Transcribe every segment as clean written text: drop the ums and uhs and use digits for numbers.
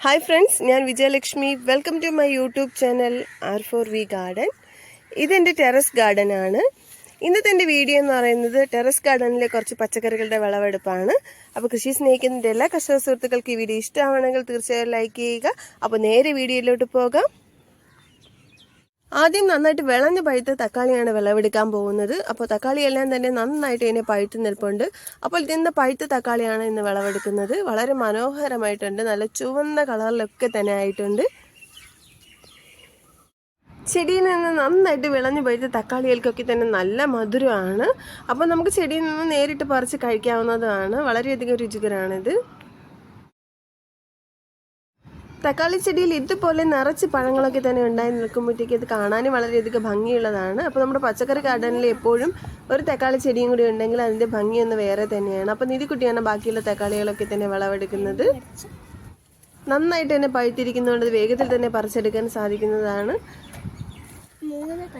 Hi friends, ഞാൻ Vijayalakshmi. Welcome to my YouTube channel R4V garden. ഇതെൻ്റെ terrace ഗാർഡനാണ്. ഇന്നത്തെ എൻ്റെ വീഡിയോ എന്ന് പറയുന്നത് ടെറസ് ഗാർഡനിലെ കുറച്ച് പച്ചക്കറികളുടെ വിളവെടുപ്പാണ്. അപ്പോൾ കൃഷി സ്നേഹിക്കുന്നതിൻ്റെ എല്ലാ കർഷക സുഹൃത്തുക്കൾക്ക് ഈ വീഡിയോ ഇഷ്ടമാണെങ്കിൽ തീർച്ചയായും ലൈക്ക് ചെയ്യുക. അപ്പോൾ നേരെ വീഡിയോയിലോട്ട് പോകാം. ആദ്യം നന്നായിട്ട് വിളഞ്ഞ് പഴുത്ത തക്കാളിയാണ് വിളവെടുക്കാൻ പോകുന്നത്. അപ്പോൾ തക്കാളിയെല്ലാം തന്നെ നന്നായിട്ട് ഇതിനെ പഴുത്ത് നിൽപ്പുണ്ട്. അപ്പോൾ ഇതിന്ന് പഴുത്ത തക്കാളിയാണ് ഇന്ന് വിളവെടുക്കുന്നത്. വളരെ മനോഹരമായിട്ടുണ്ട്, നല്ല ചുവന്ന കളറിലൊക്കെ തന്നെ ആയിട്ടുണ്ട്. ചെടിയിൽ നിന്ന് നന്നായിട്ട് വിളഞ്ഞ് പഴുത്ത തക്കാളികൾക്കൊക്കെ തന്നെ നല്ല മധുരമാണ്. അപ്പോൾ നമുക്ക് ചെടിയിൽ നിന്ന് നേരിട്ട് പറിച്ച് കഴിക്കാവുന്നതാണ്. വളരെയധികം രുചികരമാണിത്. തക്കാളി ചെടിയിൽ ഇതുപോലെ നിറച്ച് പഴങ്ങളൊക്കെ തന്നെ ഉണ്ടായി നിൽക്കുമ്പോഴത്തേക്ക് ഇത് കാണാനും വളരെയധികം ഭംഗിയുള്ളതാണ്. അപ്പോൾ നമ്മുടെ പച്ചക്കറി ഗാർഡനിൽ എപ്പോഴും ഒരു തക്കാളി ചെടിയും കൂടി ഉണ്ടെങ്കിൽ അതിൻ്റെ ഭംഗിയൊന്ന് വേറെ തന്നെയാണ്. അപ്പോൾ നിധിക്കുട്ടിയാണ് ബാക്കിയുള്ള തക്കാളികളൊക്കെ തന്നെ വിളവെടുക്കുന്നത്. നന്നായിട്ട് തന്നെ പഴുത്തിരിക്കുന്നതുകൊണ്ട് വേഗത്തിൽ തന്നെ പറിച്ചെടുക്കാൻ സാധിക്കുന്നതാണ്.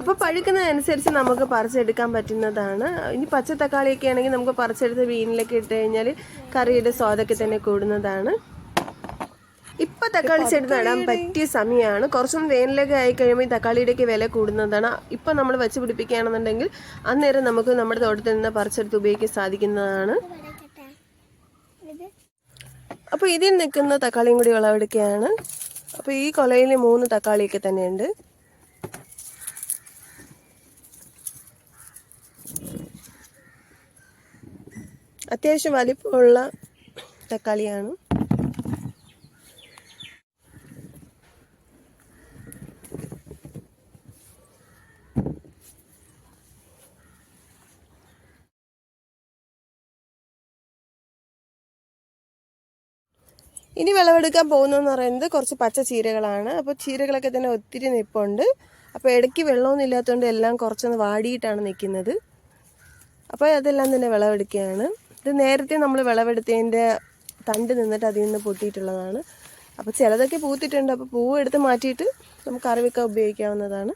അപ്പോൾ പഴുക്കുന്നതനുസരിച്ച് നമുക്ക് പറിച്ചെടുക്കാൻ പറ്റുന്നതാണ്. ഇനി പച്ച തക്കാളിയൊക്കെ ആണെങ്കിൽ നമുക്ക് പറിച്ചെടുത്ത് മീനിലൊക്കെ ഇട്ട് കഴിഞ്ഞാൽ കറിയുടെ സ്വാദൊക്കെ തന്നെ കൂടുന്നതാണ്. ഇപ്പം തക്കാളി ചെടി നടാൻ പറ്റിയ സമയമാണ്. കുറച്ചും വേനലൊക്കെ ആയി കഴിയുമ്പോൾ ഈ തക്കാളിയുടെയൊക്കെ വില കൂടുന്നതാണ്. ഇപ്പം നമ്മൾ വെച്ച് പിടിപ്പിക്കുകയാണെന്നുണ്ടെങ്കിൽ അന്നേരം നമുക്ക് നമ്മുടെ തോട്ടത്തിൽ നിന്ന് പറിച്ചെടുത്ത് ഉപയോഗിക്കാൻ സാധിക്കുന്നതാണ്. അപ്പോൾ ഇതിൽ നിൽക്കുന്ന തക്കാളിയും കൂടി വിളവെടുക്കുകയാണ്. അപ്പോൾ ഈ കൊലയിൽ 3 തക്കാളിയൊക്കെ തന്നെയുണ്ട്. അത്യാവശ്യം വലിപ്പമുള്ള തക്കാളിയാണ്. ഇനി വിളവെടുക്കാൻ പോകുന്നതെന്ന് പറയുന്നത് കുറച്ച് പച്ച ചീരകളാണ്. അപ്പോൾ ചീരകളൊക്കെ തന്നെ ഒത്തിരി നിൽപ്പുണ്ട്. അപ്പോൾ ഇടയ്ക്ക് വെള്ളമൊന്നും ഇല്ലാത്തതുകൊണ്ട് എല്ലാം കുറച്ചൊന്ന് വാടിയിട്ടാണ് നിൽക്കുന്നത്. അപ്പോൾ അതെല്ലാം തന്നെ വിളവെടുക്കുകയാണ്. ഇത് നേരത്തെ നമ്മൾ വിളവെടുത്തതിൻ്റെ തണ്ട് നിന്നിട്ട് അതിൽ നിന്ന് പൊട്ടിയിട്ടുള്ളതാണ്. അപ്പോൾ ചിലതൊക്കെ പൂത്തിട്ടുണ്ട്. അപ്പോൾ പൂവ് എടുത്ത് മാറ്റിയിട്ട് നമുക്ക് കറി വെക്കാൻ ഉപയോഗിക്കാവുന്നതാണ്.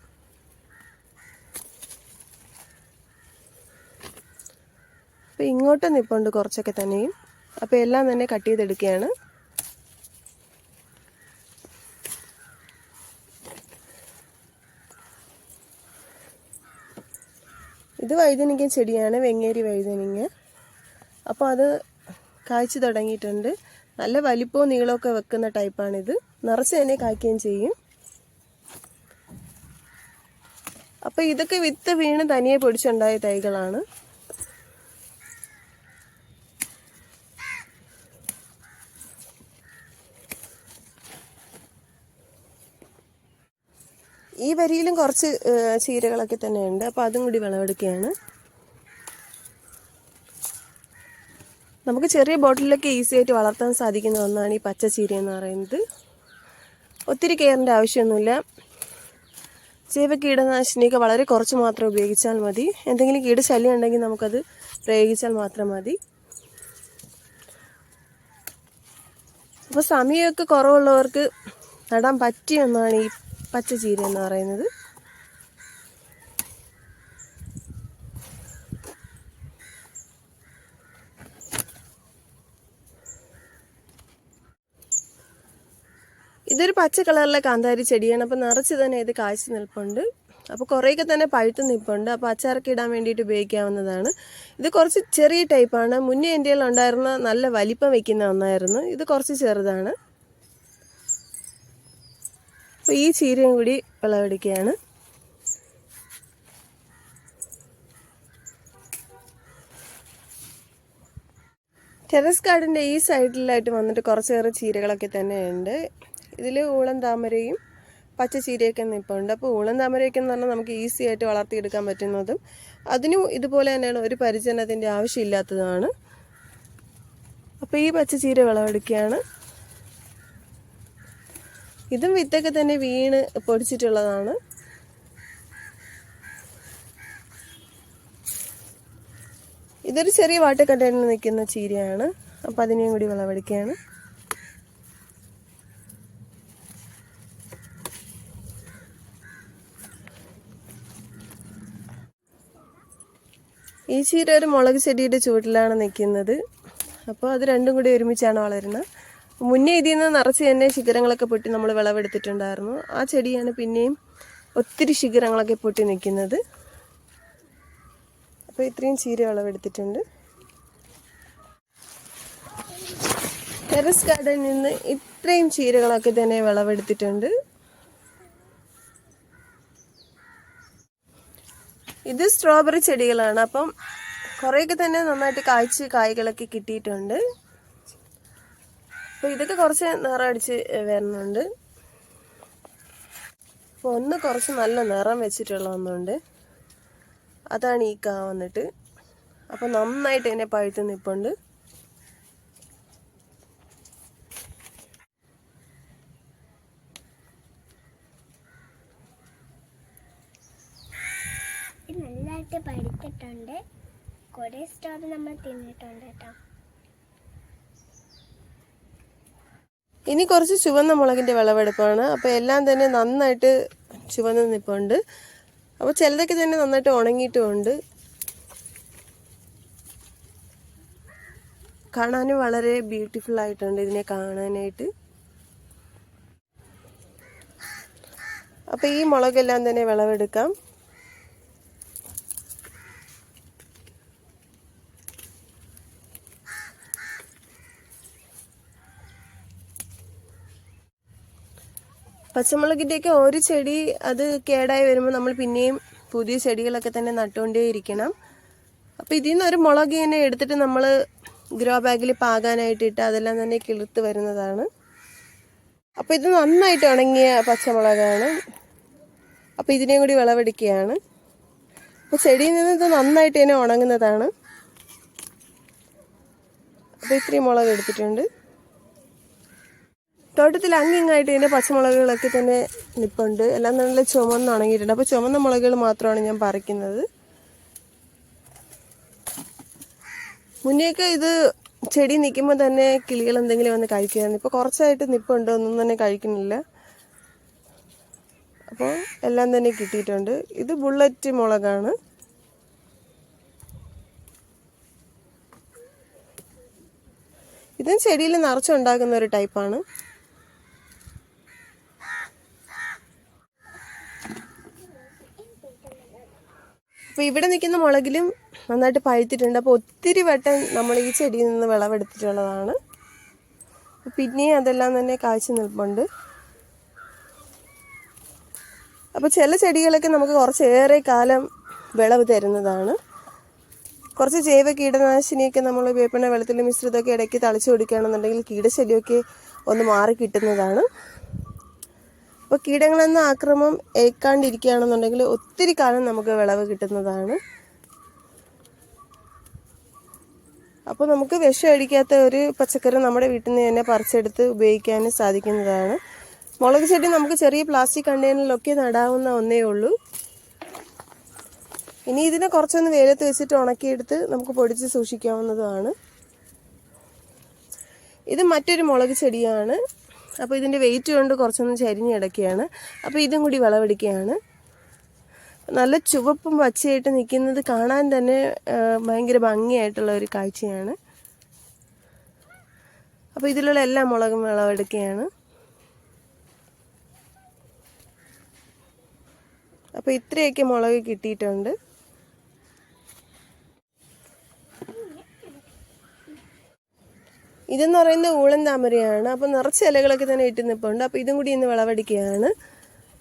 അപ്പോൾ ഇങ്ങോട്ട് നിൽപ്പുണ്ട് കുറച്ചൊക്കെ തന്നെയും. അപ്പോൾ എല്ലാം തന്നെ കട്ട് ചെയ്തെടുക്കുകയാണ്. ഇത് വഴുതനങ്ങ ചെടിയാണ്, വെങ്ങേരി വഴുതനങ്ങ. അപ്പോൾ അത് കായ്ച്ചു തുടങ്ങിയിട്ടുണ്ട്. നല്ല വലിപ്പവും നീളമൊക്കെ വെക്കുന്ന ടൈപ്പാണിത്. നിറച്ച് തന്നെ കായ്ക്കുകയും ചെയ്യും. അപ്പോൾ ഇതൊക്കെ വിത്ത് വീണ് തനിയെ പൊടിച്ചുണ്ടായ തൈകളാണ്. ഈ വരിയിലും കുറച്ച് ചീരകളൊക്കെ തന്നെയുണ്ട്. അപ്പോൾ അതും കൂടി വിളവെടുക്കുകയാണ്. നമുക്ക് ചെറിയ ബോട്ടിലൊക്കെ ഈസി ആയിട്ട് വളർത്താൻ സാധിക്കുന്ന ഒന്നാണ് ഈ പച്ച ചീര എന്ന് പറയുന്നത്. ഒത്തിരി കെയറിൻ്റെ ആവശ്യമൊന്നുമില്ല. ജൈവ കീടനാശിനിയൊക്കെ വളരെ കുറച്ച് മാത്രം ഉപയോഗിച്ചാൽ മതി. എന്തെങ്കിലും കീടശല്യം ഉണ്ടെങ്കിൽ നമുക്കത് പ്രയോഗിച്ചാൽ മാത്രം മതി. അപ്പോൾ സമയമൊക്കെ കുറവുള്ളവർക്ക് നടാൻ പറ്റിയ ഒന്നാണ് ഈ പച്ച ചീര എന്ന് പറയുന്നത്. ഇതൊരു പച്ച കളറിലെ കാന്താരി ചെടിയാണ്. അപ്പോൾ നിറച്ച് തന്നെ ഇത് കായ്ച്ചു നിൽപ്പുണ്ട്. അപ്പോൾ കുറേയൊക്കെ തന്നെ പഴുത്ത് നിൽപ്പുണ്ട്. അപ്പോൾ അച്ചാറൊക്കെ ഇടാൻ വേണ്ടിയിട്ട് ഉപയോഗിക്കാവുന്നതാണ്. ഇത് കുറച്ച് ചെറിയ ടൈപ്പാണ്. മുന്നേ എൻ്റെ കയ്യിൽ ഉണ്ടായിരുന്ന നല്ല വലിപ്പം വയ്ക്കുന്ന ഒന്നായിരുന്നു. ഇത് കുറച്ച് ചെറുതാണ്. അപ്പോൾ ഈ ചീരയും കൂടി വിളവെടുക്കുകയാണ്. ടെറസ് ഗാർഡൻ്റെ ഈ സൈഡിലായിട്ട് വന്നിട്ട് കുറച്ചേറെ ചീരകളൊക്കെ തന്നെ ഉണ്ട്. ഇതിൽ ഊളൻ താമരയും പച്ച ചീരയൊക്കെ നിൽപ്പുണ്ട്. അപ്പോൾ ഊളൻ താമരയൊക്കെ എന്ന് പറഞ്ഞാൽ നമുക്ക് ഈസി ആയിട്ട് വളർത്തിയെടുക്കാൻ പറ്റുന്നതും അതിനും ഇതുപോലെ തന്നെയാണ്, ഒരു പരിചരണത്തിൻ്റെ ആവശ്യമില്ലാത്തതാണ്. അപ്പോൾ ഈ പച്ച ചീര വിളവെടുക്കുകയാണ്. ഇതും വിത്തൊക്കെ തന്നെ വീണ് പൊടിച്ചിട്ടുള്ളതാണ്. ഇതൊരു ചെറിയ വാട്ടർ കണ്ടെയ്നറിൽ നിൽക്കുന്ന ചീരയാണ്. അപ്പോൾ അതിനെയും കൂടി വിളവെടുക്കുകയാണ്. ഈ ചീര ഒരു മുളക് ചെടിയുടെ ചുവട്ടിലാണ് നിൽക്കുന്നത്. അപ്പോൾ അത് രണ്ടും കൂടി ഒരുമിച്ചാണ് വളരുന്നത്. മുന്നേ ഇതിൽ നിന്ന് നിറച്ച് തന്നെ ശിഖരങ്ങളൊക്കെ പൊട്ടി നമ്മൾ വിളവെടുത്തിട്ടുണ്ടായിരുന്നു. ആ ചെടിയാണ് പിന്നെയും ഒത്തിരി ശിഖരങ്ങളൊക്കെ പൊട്ടി നിൽക്കുന്നത്. അപ്പോൾ ഇത്രയും ചീര വിളവെടുത്തിട്ടുണ്ട്. ടെറസ് ഗാർഡനിൽ നിന്ന് ഇത്രയും ചീരകളൊക്കെ തന്നെ വിളവെടുത്തിട്ടുണ്ട്. ഇത് സ്ട്രോബെറി ചെടികളാണ്. അപ്പം കുറേയൊക്കെ തന്നെ നന്നായിട്ട് കായ്കളൊക്കെ കിട്ടിയിട്ടുണ്ട്. അപ്പോൾ ഇതൊക്കെ കുറച്ച് നിറമടിച്ച് വരുന്നുണ്ട്. അപ്പോൾ ഒന്ന് കുറച്ച് നല്ല നിറം വെച്ചിട്ടുള്ള ഒന്നുണ്ട്, അതാണ് ഈ കാ വന്നിട്ട്. അപ്പോൾ നന്നായിട്ട് തന്നെ പഴുത്ത് നിൽപ്പുണ്ട്. നല്ലതായിട്ട് പഴുത്തിട്ടുണ്ട്. കുറേ സ്ട്രോബെറി നമ്മൾ തിന്നിട്ടുണ്ട് കേട്ടോ. ഇനി കുറച്ച് ചുവന്ന മുളകിൻ്റെ വിളവെടുപ്പാണ്. അപ്പോൾ എല്ലാം തന്നെ നന്നായിട്ട് ചുവന്ന് നിൽപ്പുണ്ട്. അപ്പോൾ ചിലതൊക്കെ തന്നെ നന്നായിട്ട് ഉണങ്ങിയിട്ടുമുണ്ട്. കാണാനും വളരെ ബ്യൂട്ടിഫുൾ ആയിട്ടുണ്ട് ഇതിനെ കാണാനായിട്ട്. അപ്പോൾ ഈ മുളകെല്ലാം തന്നെ വിളവെടുക്കാം. പച്ചമുളകിൻ്റെയൊക്കെ ഒരു ചെടി അത് കേടായി വരുമ്പോൾ നമ്മൾ പിന്നെയും പുതിയ ചെടികളൊക്കെ തന്നെ നട്ടുകൊണ്ടേയിരിക്കണം. അപ്പോൾ ഇതിൽ നിന്ന് ഒരു മുളക് ഇങ്ങനെ എടുത്തിട്ട് നമ്മൾ ഗ്രോ ബാഗിൽ പാകാനായിട്ടിട്ട് അതെല്ലാം തന്നെ കിളിർത്ത് വരുന്നതാണ്. അപ്പോൾ ഇത് നന്നായിട്ട് ഉണങ്ങിയ പച്ചമുളകാണ്. അപ്പോൾ ഇതിനെയും കൂടി വിളവെടുക്കുകയാണ്. അപ്പോൾ ചെടിയിൽ നിന്ന് ഇത് നന്നായിട്ട് തന്നെ ഉണങ്ങുന്നതാണ്. അപ്പോൾ ഇത്രയും മുളക് എടുത്തിട്ടുണ്ട്. തോട്ടത്തിൽ അങ്ങിങ്ങായിട്ട് ഇതിൻ്റെ പച്ചമുളകുകളൊക്കെ തന്നെ നിൽപ്പുണ്ട്. എല്ലാം നല്ല ചുമന്ന് ഉണങ്ങിയിട്ടുണ്ട്. അപ്പോൾ ചുമന്ന മുളകുകൾ മാത്രമാണ് ഞാൻ പറിക്കുന്നത്. മുന്നേക്ക് ഇത് ചെടി നിൽക്കുമ്പോൾ തന്നെ കിളികൾ എന്തെങ്കിലും വന്ന് കഴിക്കുമായിരുന്നു. ഇപ്പോൾ കുറച്ചായിട്ട് നിൽപ്പുണ്ട്, ഒന്നും തന്നെ കഴിക്കുന്നില്ല. അപ്പോൾ എല്ലാം തന്നെ കിട്ടിയിട്ടുണ്ട്. ഇത് ബുള്ളറ്റ് മുളകാണ്. ഇതും ചെടിയിൽ നിറച്ചുണ്ടാക്കുന്ന ഒരു ടൈപ്പാണ്. അപ്പോൾ ഇവിടെ നിൽക്കുന്ന മുളകിലും നന്നായിട്ട് പഴുത്തിട്ടുണ്ട്. അപ്പോൾ ഒത്തിരി വട്ടം നമ്മൾ ഈ ചെടിയിൽ നിന്ന് വിളവെടുത്തിട്ടുള്ളതാണ്. പിന്നെയും അതെല്ലാം തന്നെ കായ്ച്ചു നിൽപ്പുണ്ട്. അപ്പോൾ ചില ചെടികളൊക്കെ നമുക്ക് കുറച്ചേറെ കാലം വിളവ് തരുന്നതാണ്. കുറച്ച് ജൈവ കീടനാശിനിയൊക്കെ നമ്മൾ വേപ്പിണ്ണ വെള്ളത്തിൽ മിശ്രിതമൊക്കെ ഇടയ്ക്ക് തളിച്ചു കൊടുക്കുകയാണെന്നുണ്ടെങ്കിൽ കീടശല്യമൊക്കെ ഒന്ന് മാറി കിട്ടുന്നതാണ്. അപ്പോൾ കീടങ്ങളെന്ന ആക്രമം ഏൽക്കാണ്ടിരിക്കുകയാണെന്നുണ്ടെങ്കിൽ ഒത്തിരി കാലം നമുക്ക് വിളവ് കിട്ടുന്നതാണ്. അപ്പോൾ നമുക്ക് വിഷം അടിക്കാത്ത ഒരു പച്ചക്കറി നമ്മുടെ വീട്ടിൽ നിന്ന് തന്നെ പറിച്ചെടുത്ത് ഉപയോഗിക്കാനും സാധിക്കുന്നതാണ്. മുളക് ചെടി നമുക്ക് ചെറിയ പ്ലാസ്റ്റിക് കണ്ടെയ്നറിലൊക്കെ നടാവുന്ന ഒന്നേ ഉള്ളൂ. ഇനി ഇതിനെ കുറച്ചൊന്ന് വെയിലത്ത് വെച്ചിട്ട് ഉണക്കിയെടുത്ത് നമുക്ക് പൊടിച്ച് സൂക്ഷിക്കാവുന്നതുമാണ്. ഇത് മറ്റൊരു മുളക് ചെടിയാണ്. അപ്പോൾ ഇതിൻ്റെ വെയിറ്റ് കൊണ്ട് കുറച്ചൊന്ന് ചരിഞ്ഞ് കിടക്കുകയാണ്. അപ്പോൾ ഇതും കൂടി വിളവെടുക്കുകയാണ്. നല്ല ചുവപ്പും പച്ചയായിട്ട് നിൽക്കുന്നത് കാണാൻ തന്നെ ഭയങ്കര ഭംഗിയായിട്ടുള്ള ഒരു കാഴ്ചയാണ്. അപ്പോൾ ഇതിലുള്ള എല്ലാ മുളകും വിളവെടുക്കുകയാണ്. അപ്പോൾ ഇത്രയൊക്കെ മുളക് കിട്ടിയിട്ടുണ്ട്. ഇതെന്ന് പറയുന്നത് ഊളൻ താമരയാണ്. അപ്പോൾ നിറച്ച് ഇലകളൊക്കെ തന്നെ ഇട്ട് നിൽപ്പുണ്ട്. അപ്പോൾ ഇതും കൂടി ഇന്ന് വിളവെടുക്കുകയാണ്.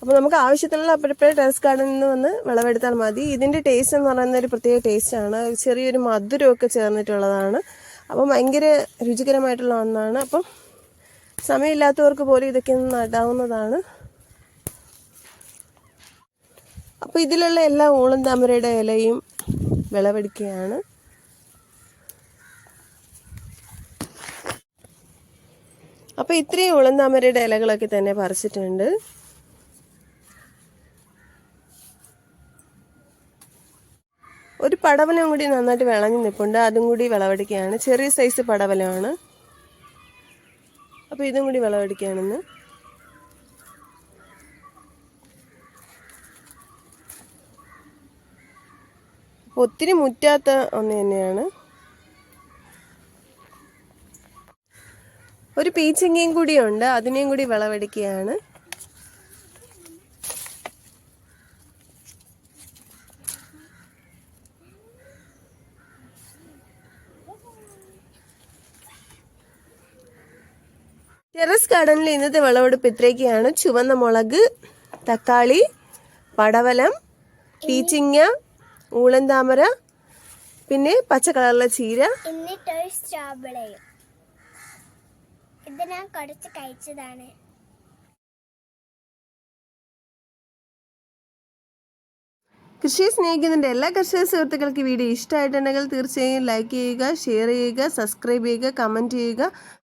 അപ്പോൾ നമുക്ക് ആവശ്യത്തിനുള്ള അപ്പോഴപ്പോഴേ ടെറസ് ഗാർഡനിൽ നിന്ന് വന്ന് വിളവെടുത്താൽ മതി. ഇതിൻ്റെ ടേസ്റ്റ് എന്ന് പറയുന്ന ഒരു പ്രത്യേക ടേസ്റ്റാണ്. ചെറിയൊരു മധുരമൊക്കെ ചേർന്നിട്ടുള്ളതാണ്. അപ്പം ഭയങ്കര രുചികരമായിട്ടുള്ള ഒന്നാണ്. അപ്പം സമയമില്ലാത്തവർക്ക് പോലും ഇതൊക്കെ ഒന്ന് നടാവുന്നതാണ്. അപ്പോൾ ഇതിലുള്ള എല്ലാ ഊളൻ താമരയുടെ ഇലയും വിളവെടുക്കുകയാണ്. അപ്പോൾ ഇത്രയും ഊളൻ താമരയുടെ ഇലകളൊക്കെ തന്നെ പറിച്ചിട്ടുണ്ട്. ഒരു പടവലം കൂടി നന്നായിട്ട് വിളഞ്ഞു നിൽപ്പുണ്ട്. അതും കൂടി വിളവെടുക്കുകയാണ്. ചെറിയ സൈസ് പടവലമാണ്. അപ്പോൾ ഇതും കൂടി വിളവെടുക്കുകയാണെന്ന്. അപ്പോൾ ഒത്തിരി മുറ്റാത്ത ഒന്ന് തന്നെയാണ്. ഒരു പീച്ചിങ്ങയും കൂടിയുണ്ട്, അതിനെയും കൂടി വിളവെടുക്കുകയാണ്. ടെറസ് ഗാർഡനിൽ ഇന്നത്തെ വിളവെടുപ്പ് ഇത്രയൊക്കെയാണ്. ചുവന്ന മുളക്, തക്കാളി, പടവലം, പീച്ചിങ്ങ, ഊളൻതാമര, പിന്നെ പച്ച കളറിലെ ചീര, എന്നിട്ടൊരു സ്ട്രോബെറിയും. ഇത് ഞാൻ കുറച്ച് കഴിച്ചതാണ്. കൃഷിയെ സ്നേഹിക്കുന്നതിൻ്റെ എല്ലാ കർഷക സുഹൃത്തുക്കൾക്ക് വീഡിയോ ഇഷ്ടമായിട്ടുണ്ടെങ്കിൽ തീർച്ചയായും ലൈക്ക് ചെയ്യുക, ഷെയർ ചെയ്യുക, സബ്സ്ക്രൈബ് ചെയ്യുക, കമൻറ്റ് ചെയ്യുക.